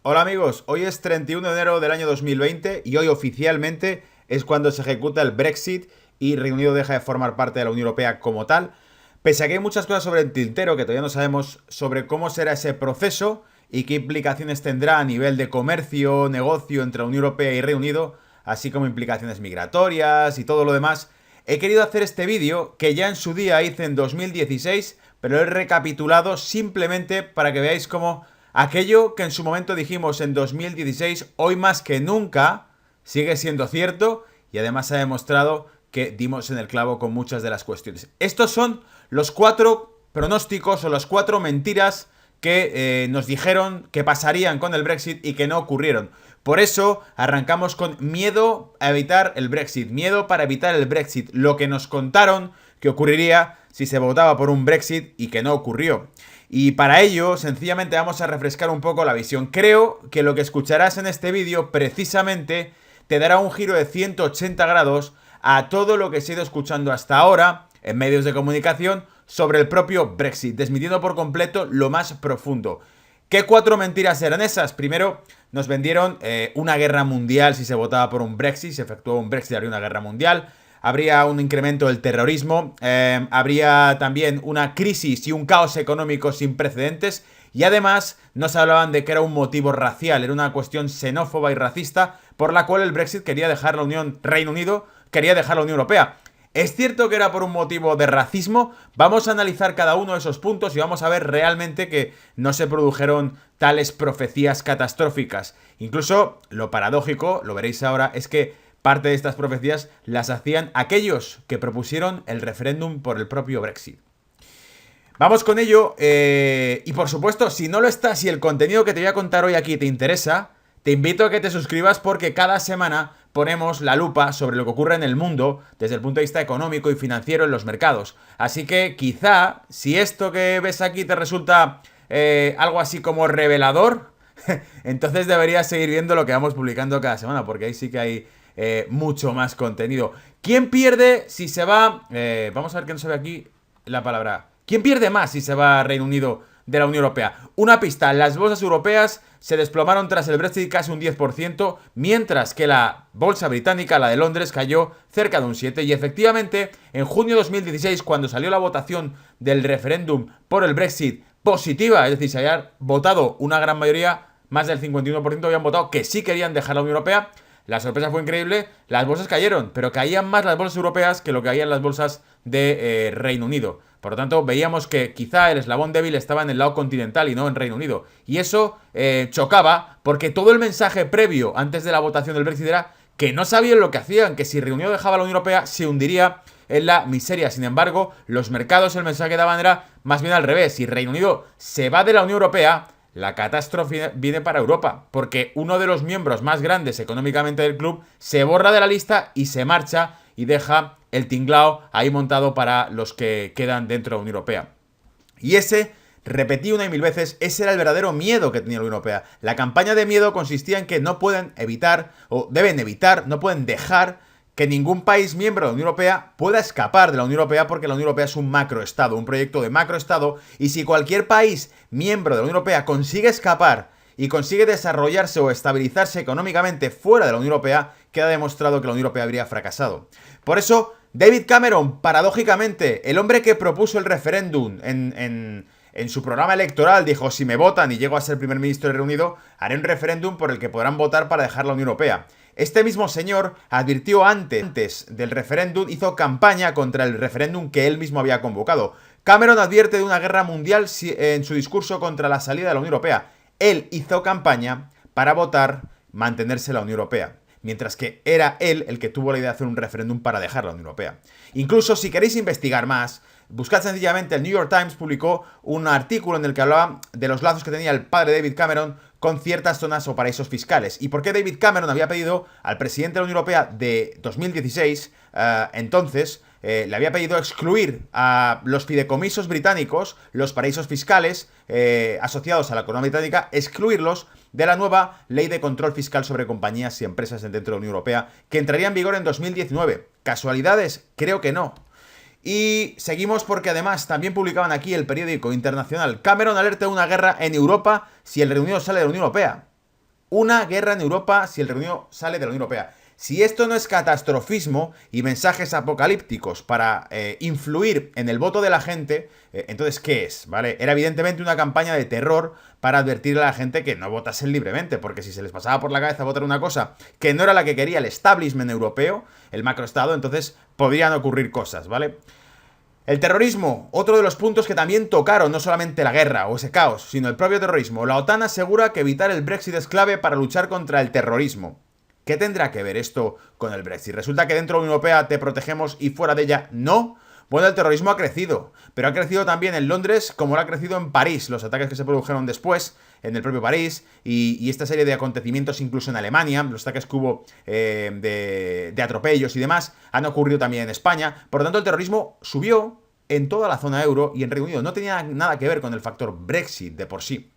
Hola amigos, hoy es 31 de enero del año 2020 y hoy oficialmente es cuando se ejecuta el Brexit y Reino Unido deja de formar parte de la Unión Europea como tal. Pese a que hay muchas cosas sobre el tintero que todavía no sabemos sobre cómo será ese proceso y qué implicaciones tendrá a nivel de comercio, negocio entre la Unión Europea y Reino Unido, así como implicaciones migratorias y todo lo demás, he querido hacer este vídeo que ya en su día hice en 2016, pero he recapitulado simplemente para que veáis cómo aquello que en su momento dijimos en 2016, hoy más que nunca, sigue siendo cierto y además se ha demostrado que dimos en el clavo con muchas de las cuestiones. Estos son los 4 pronósticos o las 4 mentiras que nos dijeron que pasarían con el Brexit y que no ocurrieron. Por eso arrancamos con miedo a evitar el Brexit, miedo para evitar el Brexit, lo que nos contaron que ocurriría si se votaba por un Brexit y que no ocurrió. Y para ello, sencillamente vamos a refrescar un poco la visión. Creo que lo que escucharás en este vídeo precisamente te dará un giro de 180 grados a todo lo que se ha ido escuchando hasta ahora en medios de comunicación sobre el propio Brexit, desmintiendo por completo lo más profundo. ¿Qué 4 mentiras eran esas? Primero, nos vendieron una guerra mundial si se votaba por un Brexit, se efectuó un Brexit, habría una guerra mundial. Habría un incremento del terrorismo, habría también una crisis y un caos económico sin precedentes. Y además nos hablaban de que era un motivo racial, era una cuestión xenófoba y racista por la cual el Brexit quería dejar la Unión, Reino Unido quería dejar la Unión Europea. ¿Es cierto que era por un motivo de racismo? Vamos a analizar cada uno de esos puntos y vamos a ver realmente que no se produjeron tales profecías catastróficas. Incluso lo paradójico, lo veréis ahora, es que parte de estas profecías las hacían aquellos que propusieron el referéndum por el propio Brexit. Vamos con ello y por supuesto, si no lo estás y el contenido que te voy a contar hoy aquí te interesa, te invito a que te suscribas porque cada semana ponemos la lupa sobre lo que ocurre en el mundo desde el punto de vista económico y financiero en los mercados. Así que quizá, si esto que ves aquí te resulta algo así como revelador, entonces deberías seguir viendo lo que vamos publicando cada semana porque ahí sí que hay mucho más contenido. ¿Quién pierde si se va? Vamos a ver que no se ve aquí la palabra. ¿Quién pierde más si se va a Reino Unido de la Unión Europea? Una pista, las bolsas europeas se desplomaron tras el Brexit casi un 10%, mientras que la bolsa británica, la de Londres, cayó cerca de un 7%. Y efectivamente, en junio de 2016, cuando salió la votación del referéndum por el Brexit positiva, es decir, se había votado una gran mayoría, más del 51% habían votado que sí querían dejar la Unión Europea. La sorpresa fue increíble, las bolsas cayeron, pero caían más las bolsas europeas que lo que caían las bolsas de Reino Unido. Por lo tanto, veíamos que quizá el eslabón débil estaba en el lado continental y no en Reino Unido. Y eso chocaba porque todo el mensaje previo, antes de la votación del Brexit, era que no sabían lo que hacían, que si Reino Unido dejaba la Unión Europea se hundiría en la miseria. Sin embargo, los mercados el mensaje que daban era más bien al revés. Si Reino Unido se va de la Unión Europea, la catástrofe viene para Europa, porque uno de los miembros más grandes económicamente del club se borra de la lista y se marcha y deja el tinglao ahí montado para los que quedan dentro de la Unión Europea. Y ese, repetí una y mil veces, ese era el verdadero miedo que tenía la Unión Europea. La campaña de miedo consistía en que no pueden evitar, o deben evitar, no pueden dejar que ningún país miembro de la Unión Europea pueda escapar de la Unión Europea porque la Unión Europea es un macroestado, un proyecto de macroestado, y si cualquier país miembro de la Unión Europea consigue escapar y consigue desarrollarse o estabilizarse económicamente fuera de la Unión Europea, queda demostrado que la Unión Europea habría fracasado. Por eso, David Cameron, paradójicamente, el hombre que propuso el referéndum en su programa electoral, dijo: si me votan y llego a ser primer ministro del Reino Unido, haré un referéndum por el que podrán votar para dejar la Unión Europea. Este mismo señor advirtió antes del referéndum, hizo campaña contra el referéndum que él mismo había convocado. Cameron advierte de una guerra mundial en su discurso contra la salida de la Unión Europea. Él hizo campaña para votar mantenerse en la Unión Europea, mientras que era él el que tuvo la idea de hacer un referéndum para dejar la Unión Europea. Incluso si queréis investigar más, buscad sencillamente, el New York Times publicó un artículo en el que hablaba de los lazos que tenía el padre de David Cameron con ciertas zonas o paraísos fiscales. ¿Y por qué David Cameron había pedido al presidente de la Unión Europea de 2016, entonces, le había pedido excluir a los fideicomisos británicos, los paraísos fiscales asociados a la corona británica, excluirlos de la nueva ley de control fiscal sobre compañías y empresas dentro de la Unión Europea, que entraría en vigor en 2019. ¿Casualidades? Creo que no. Y seguimos porque además también publicaban aquí el periódico internacional: Cameron alerta de una guerra en Europa si el Reino Unido sale de la Unión Europea. una guerra en Europa si el Reino Unido sale de la Unión Europea. Si esto no es catastrofismo y mensajes apocalípticos para influir en el voto de la gente, entonces, ¿qué es? ¿Vale? Era evidentemente una campaña de terror para advertirle a la gente que no votasen libremente, porque si se les pasaba por la cabeza votar una cosa que no era la que quería el establishment europeo, el macroestado, entonces podrían ocurrir cosas, ¿vale? El terrorismo, otro de los puntos que también tocaron, no solamente la guerra o ese caos, sino el propio terrorismo. La OTAN asegura que evitar el Brexit es clave para luchar contra el terrorismo. ¿Qué tendrá que ver esto con el Brexit? ¿Resulta que dentro de la Unión Europea te protegemos y fuera de ella no? Bueno, el terrorismo ha crecido, pero ha crecido también en Londres como lo ha crecido en París. Los ataques que se produjeron después en el propio París y esta serie de acontecimientos incluso en Alemania, los ataques que hubo de atropellos y demás, han ocurrido también en España. Por lo tanto, el terrorismo subió en toda la zona euro y en Reino Unido. No tenía nada que ver con el factor Brexit de por sí.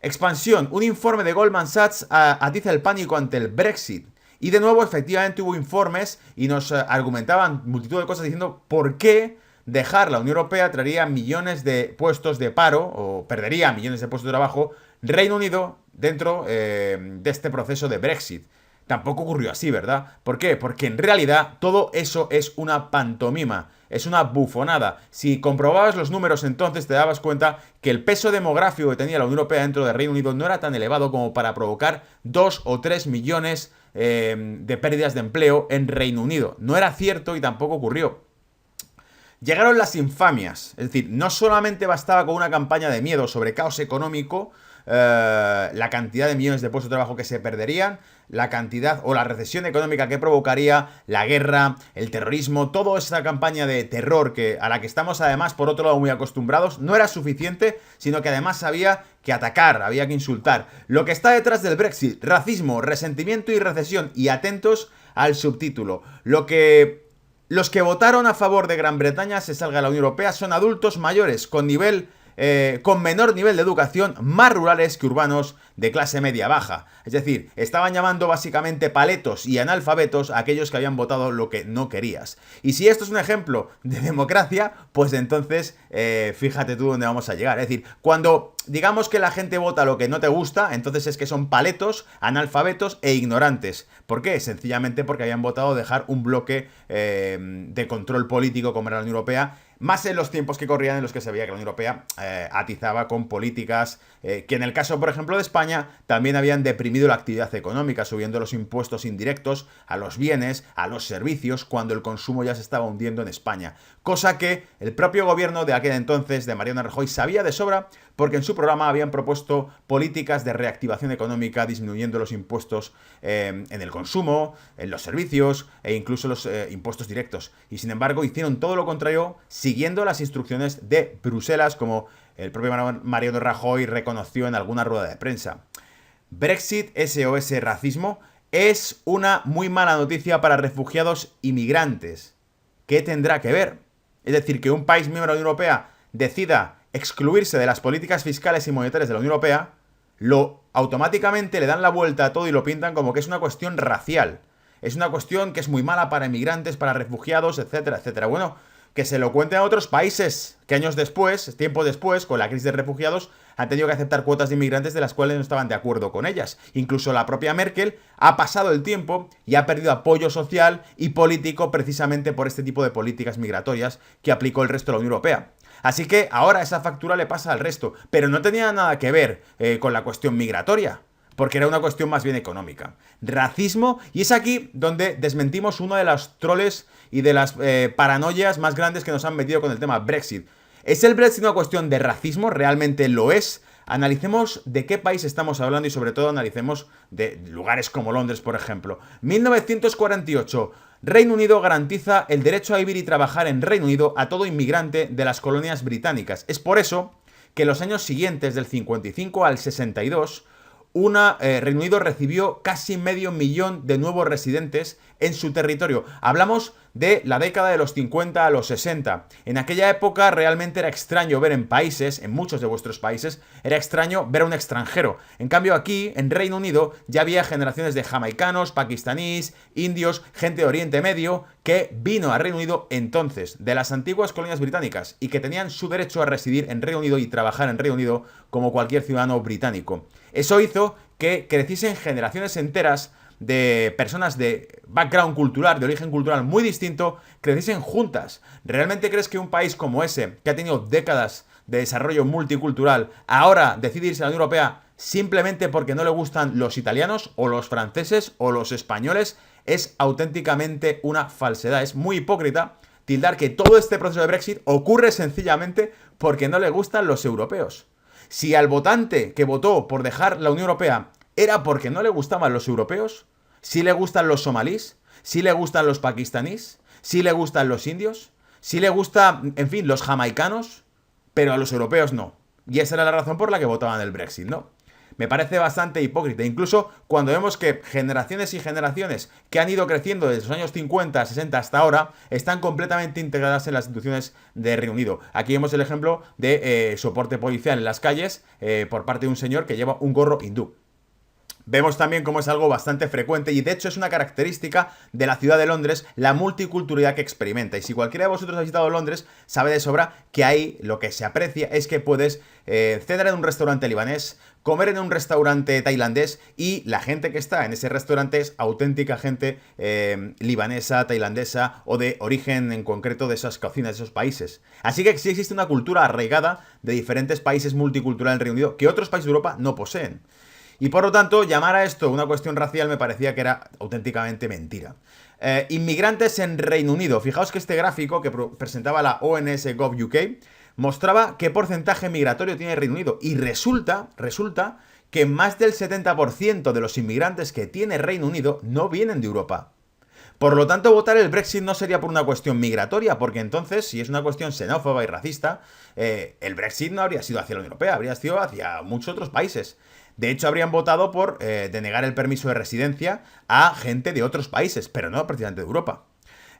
Expansión. Un informe de Goldman Sachs atiza el pánico ante el Brexit. Y de nuevo, efectivamente, hubo informes y nos argumentaban multitud de cosas diciendo por qué dejar la Unión Europea traería millones de puestos de paro, o perdería millones de puestos de trabajo, Reino Unido dentro de este proceso de Brexit. Tampoco ocurrió así, ¿verdad? ¿Por qué? Porque en realidad todo eso es una pantomima, es una bufonada. Si comprobabas los números entonces te dabas cuenta que el peso demográfico que tenía la Unión Europea dentro del Reino Unido no era tan elevado como para provocar 2 o 3 millones de pérdidas de empleo en Reino Unido. No era cierto y tampoco ocurrió. Llegaron las infamias, es decir, no solamente bastaba con una campaña de miedo sobre caos económico, la cantidad de millones de puestos de trabajo que se perderían, la cantidad o la recesión económica que provocaría, la guerra, el terrorismo, toda esa campaña de terror a la que estamos además por otro lado muy acostumbrados, no era suficiente, sino que además había que atacar, había que insultar. Lo que está detrás del Brexit, racismo, resentimiento y recesión, y atentos al subtítulo, los que votaron a favor de Gran Bretaña se salga de la Unión Europea son adultos mayores con menor nivel de educación, más rurales que urbanos de clase media baja. Es decir, estaban llamando básicamente paletos y analfabetos a aquellos que habían votado lo que no querías. Y si esto es un ejemplo de democracia, pues entonces fíjate tú dónde vamos a llegar. Es decir, cuando digamos que la gente vota lo que no te gusta, entonces es que son paletos, analfabetos e ignorantes. ¿Por qué? Sencillamente porque habían votado dejar un bloque de control político como era la Unión Europea, más en los tiempos que corrían en los que se veía que la Unión Europea atizaba con políticas que en el caso, por ejemplo, de España, también habían deprimido la actividad económica, subiendo los impuestos indirectos a los bienes, a los servicios, cuando el consumo ya se estaba hundiendo en España. Cosa que el propio gobierno de aquel entonces, de Mariano Rajoy, sabía de sobra, porque en su programa habían propuesto políticas de reactivación económica, disminuyendo los impuestos en el consumo, en los servicios e incluso los impuestos directos. Y sin embargo hicieron todo lo contrario, siguiendo las instrucciones de Bruselas, como el propio Mariano Rajoy reconoció en alguna rueda de prensa. Brexit, SOS racismo, es una muy mala noticia para refugiados y migrantes. ¿Qué tendrá que ver? Es decir, que un país miembro de la Unión Europea decida excluirse de las políticas fiscales y monetarias de la Unión Europea, automáticamente le dan la vuelta a todo y lo pintan como que es una cuestión racial. Es una cuestión que es muy mala para inmigrantes, para refugiados, etcétera, etcétera. Bueno, que se lo cuenten a otros países que años después, tiempo después, con la crisis de refugiados, han tenido que aceptar cuotas de inmigrantes de las cuales no estaban de acuerdo con ellas. Incluso la propia Merkel ha pasado el tiempo y ha perdido apoyo social y político precisamente por este tipo de políticas migratorias que aplicó el resto de la Unión Europea. Así que ahora esa factura le pasa al resto, pero no tenía nada que ver con la cuestión migratoria, porque era una cuestión más bien económica. Racismo, y es aquí donde desmentimos uno de los troles y de las paranoias más grandes que nos han metido con el tema Brexit. ¿Es el Brexit una cuestión de racismo? ¿Realmente lo es? Analicemos de qué país estamos hablando y sobre todo analicemos de lugares como Londres, por ejemplo. 1948. Reino Unido garantiza el derecho a vivir y trabajar en Reino Unido a todo inmigrante de las colonias británicas. Es por eso que en los años siguientes, del 55 al 62, Reino Unido recibió casi 500.000 de nuevos residentes en su territorio. Hablamos de la década de los 50 a los 60. En aquella época realmente era extraño ver en países, en muchos de vuestros países, era extraño ver a un extranjero. En cambio aquí, en Reino Unido, ya había generaciones de jamaicanos, pakistaníes, indios, gente de Oriente Medio, que vino a Reino Unido entonces, de las antiguas colonias británicas, y que tenían su derecho a residir en Reino Unido y trabajar en Reino Unido como cualquier ciudadano británico. Eso hizo que creciesen generaciones enteras de personas de background cultural, de origen cultural muy distinto, creciesen juntas. ¿Realmente crees que un país como ese, que ha tenido décadas de desarrollo multicultural, ahora decide irse a la Unión Europea simplemente porque no le gustan los italianos, o los franceses, o los españoles? Es auténticamente una falsedad. Es muy hipócrita tildar que todo este proceso de Brexit ocurre sencillamente porque no le gustan los europeos. Si al votante que votó por dejar la Unión Europea era porque no le gustaban los europeos, sí le gustan los somalíes, sí le gustan los pakistaníes, sí le gustan los indios, sí le gustan, en fin, los jamaicanos, pero a los europeos no. Y esa era la razón por la que votaban el Brexit, ¿no? Me parece bastante hipócrita. Incluso cuando vemos que generaciones y generaciones que han ido creciendo desde los años 50, 60 hasta ahora, están completamente integradas en las instituciones de Reino Unido. Aquí vemos el ejemplo de soporte policial en las calles por parte de un señor que lleva un gorro hindú. Vemos también cómo es algo bastante frecuente y de hecho es una característica de la ciudad de Londres la multiculturalidad que experimenta. Y si cualquiera de vosotros ha visitado Londres, sabe de sobra que ahí lo que se aprecia es que puedes cenar en un restaurante libanés, comer en un restaurante tailandés y la gente que está en ese restaurante es auténtica gente libanesa, tailandesa o de origen en concreto de esas cocinas, de esos países. Así que sí existe una cultura arraigada de diferentes países multiculturales en el Reino Unido que otros países de Europa no poseen. Y por lo tanto, llamar a esto una cuestión racial me parecía que era auténticamente mentira. Inmigrantes en Reino Unido. Fijaos que este gráfico que presentaba la ONS Gov UK mostraba qué porcentaje migratorio tiene Reino Unido. Y resulta que más del 70% de los inmigrantes que tiene Reino Unido no vienen de Europa. Por lo tanto, votar el Brexit no sería por una cuestión migratoria, porque entonces, si es una cuestión xenófoba y racista, el Brexit no habría sido hacia la Unión Europea, habría sido hacia muchos otros países. De hecho, habrían votado por denegar el permiso de residencia a gente de otros países, pero no precisamente de Europa.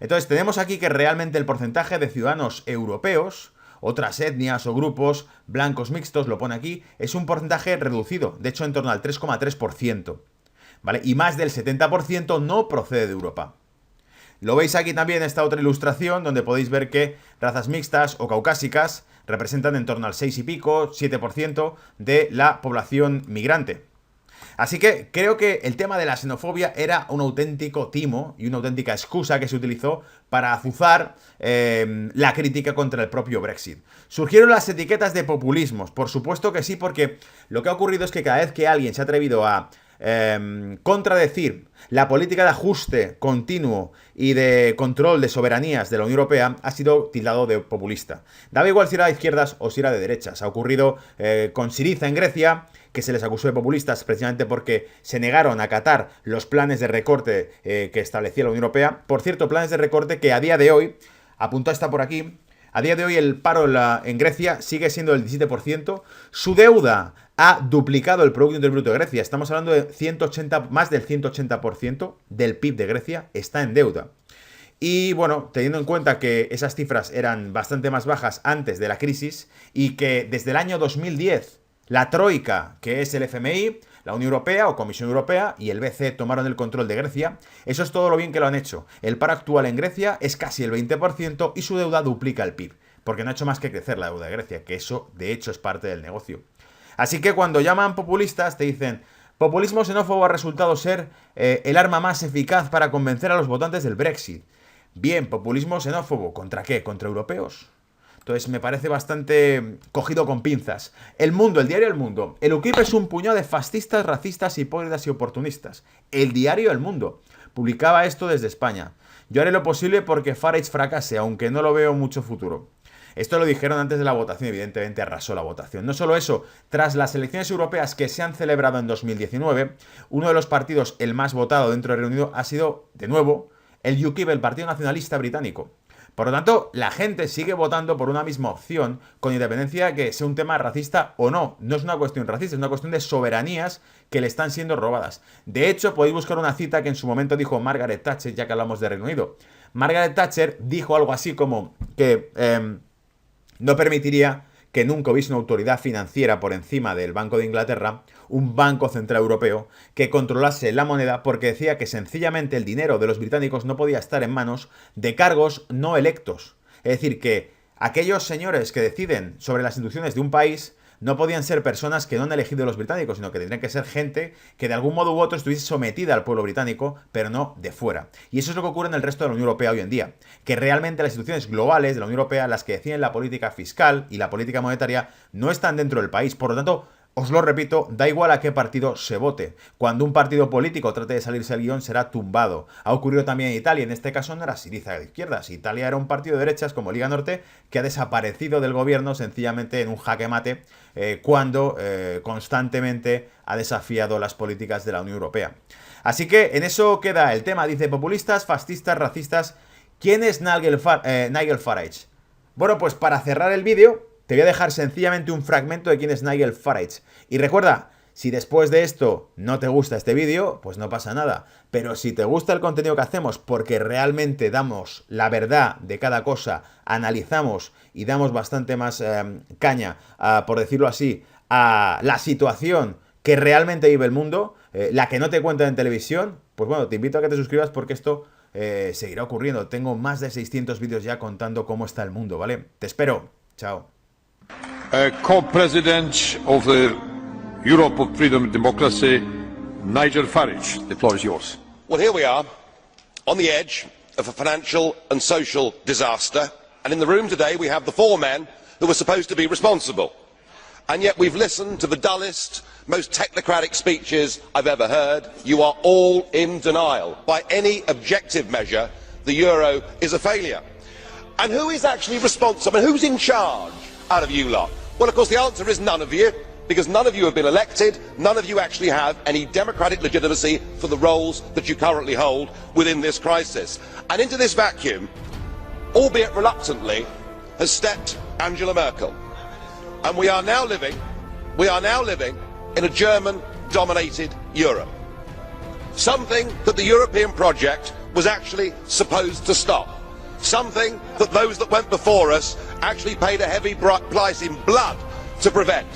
Entonces, tenemos aquí que realmente el porcentaje de ciudadanos europeos, otras etnias o grupos, blancos mixtos, lo pone aquí, es un porcentaje reducido, de hecho en torno al 3,3%, ¿vale? Y más del 70% no procede de Europa. Lo veis aquí también en esta otra ilustración, donde podéis ver que razas mixtas o caucásicas representan en torno al 6 y pico, 7% de la población migrante. Así que creo que el tema de la xenofobia era un auténtico timo y una auténtica excusa que se utilizó para azuzar la crítica contra el propio Brexit. Surgieron las etiquetas de populismos, por supuesto que sí, porque lo que ha ocurrido es que cada vez que alguien se ha atrevido a contradecir la política de ajuste continuo y de control de soberanías de la Unión Europea, ha sido tildado de populista. Daba igual si era de izquierdas o si era de derechas. Ha ocurrido con Syriza en Grecia, que se les acusó de populistas precisamente porque se negaron a acatar los planes de recorte que establecía la Unión Europea. Por cierto, planes de recorte que a día de hoy, apuntado está por aquí, a día de hoy el paro en Grecia sigue siendo del 17%. Su deuda ha duplicado el Producto Interior Bruto de Grecia. Estamos hablando de más del 180% del PIB de Grecia está en deuda. Y bueno, teniendo en cuenta que esas cifras eran bastante más bajas antes de la crisis y que desde el año 2010 la Troika, que es el FMI, la Unión Europea o Comisión Europea y el BCE tomaron el control de Grecia, eso es todo lo bien que lo han hecho. El paro actual en Grecia es casi el 20% y su deuda duplica el PIB, porque no ha hecho más que crecer la deuda de Grecia, que eso de hecho es parte del negocio. Así que cuando llaman populistas te dicen: populismo xenófobo ha resultado ser el arma más eficaz para convencer a los votantes del Brexit. Bien, populismo xenófobo, ¿contra qué? ¿Contra europeos? Entonces me parece bastante cogido con pinzas. El Mundo, el diario El Mundo. El UKIP es un puñado de fascistas, racistas, hipócritas y oportunistas. El diario El Mundo publicaba esto desde España. Yo haré lo posible porque Farage fracase, aunque no lo veo mucho futuro. Esto lo dijeron antes de la votación, evidentemente arrasó la votación. No solo eso, tras las elecciones europeas que se han celebrado en 2019, uno de los partidos, el más votado dentro del Reino Unido, ha sido, de nuevo, el UKIP, el Partido Nacionalista Británico. Por lo tanto, la gente sigue votando por una misma opción, con independencia de que sea un tema racista o no. No es una cuestión racista, es una cuestión de soberanías que le están siendo robadas. De hecho, podéis buscar una cita que en su momento dijo Margaret Thatcher, ya que hablamos de Reino Unido. Margaret Thatcher dijo algo así como que no permitiría que nunca hubiese una autoridad financiera por encima del Banco de Inglaterra, un Banco Central Europeo, que controlase la moneda, porque decía que sencillamente el dinero de los británicos no podía estar en manos de cargos no electos. Es decir, que aquellos señores que deciden sobre las instituciones de un país no podían ser personas que no han elegido los británicos, sino que tendrían que ser gente que de algún modo u otro estuviese sometida al pueblo británico, pero no de fuera. Y eso es lo que ocurre en el resto de la Unión Europea hoy en día, que realmente las instituciones globales de la Unión Europea, las que deciden la política fiscal y la política monetaria, no están dentro del país. Por lo tanto, os lo repito, da igual a qué partido se vote. Cuando un partido político trate de salirse del guión, será tumbado. Ha ocurrido también en Italia, en este caso no era Syriza de izquierdas. Italia era un partido de derechas como Liga Norte que ha desaparecido del gobierno sencillamente en un jaque mate cuando constantemente ha desafiado las políticas de la Unión Europea. Así que en eso queda el tema. Dice, populistas, fascistas, racistas. ¿Quién es Nigel Farage? Bueno, pues para cerrar el vídeo te voy a dejar sencillamente un fragmento de quién es Nigel Farage. Y recuerda, si después de esto no te gusta este vídeo, pues no pasa nada. Pero si te gusta el contenido que hacemos, porque realmente damos la verdad de cada cosa, analizamos y damos bastante más caña, por decirlo así, a la situación que realmente vive el mundo, la que no te cuentan en televisión, pues bueno, te invito a que te suscribas porque esto seguirá ocurriendo. Tengo más de 600 vídeos ya contando cómo está el mundo, ¿vale? Te espero. Chao. Co-President of the Europe of Freedom and Democracy, Nigel Farage. The floor is yours. Well, here we are, on the edge of a financial and social disaster, and in the room today we have the four men who were supposed to be responsible. And yet we've listened to the dullest, most technocratic speeches I've ever heard. You are all in denial. By any objective measure, the euro is a failure. And who is actually responsible? And who's in charge out of you lot? Well, of course, the answer is none of you, because none of you have been elected, none of you actually have any democratic legitimacy for the roles that you currently hold within this crisis. And into this vacuum, albeit reluctantly, has stepped Angela Merkel. And we are now living in a German-dominated Europe. Something that the European project was actually supposed to stop. Something that those that went before us actually paid a heavy price in blood to prevent.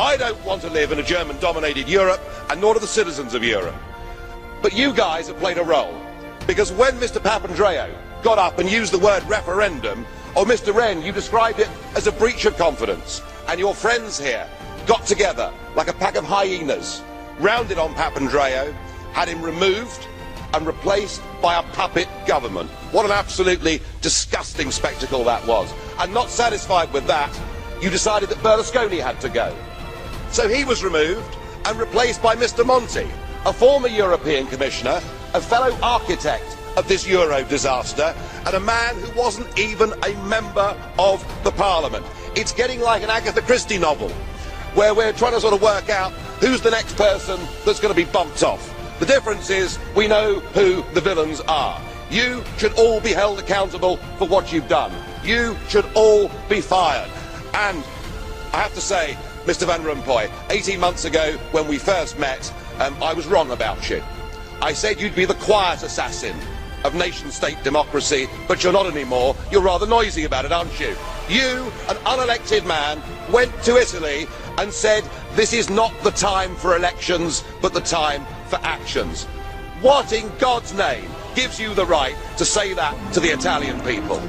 I don't want to live in a German-dominated Europe, and nor do the citizens of Europe. But you guys have played a role, because when Mr Papandreou got up and used the word referendum, or Mr Rehn, you described it as a breach of confidence, and your friends here got together like a pack of hyenas, rounded on Papandreou, had him removed and replaced by a puppet government. What an absolutely disgusting spectacle that was. And not satisfied with that, you decided that Berlusconi had to go. So he was removed and replaced by Mr Monti, a former European Commissioner, a fellow architect of this Euro disaster, and a man who wasn't even a member of the Parliament. It's getting like an Agatha Christie novel, where we're trying to sort of work out who's the next person that's going to be bumped off. The difference is we know who the villains are. You should all be held accountable for what you've done. You should all be fired. And I have to say, Mr Van Rompuy, 18 months ago when we first met, I was wrong about you. I said you'd be the quiet assassin of nation-state democracy, but you're not anymore. You're rather noisy about it, aren't you? You, an unelected man, went to Italy and said this is not the time for elections, but the time for actions. What in God's name gives you the right to say that to the Italian people?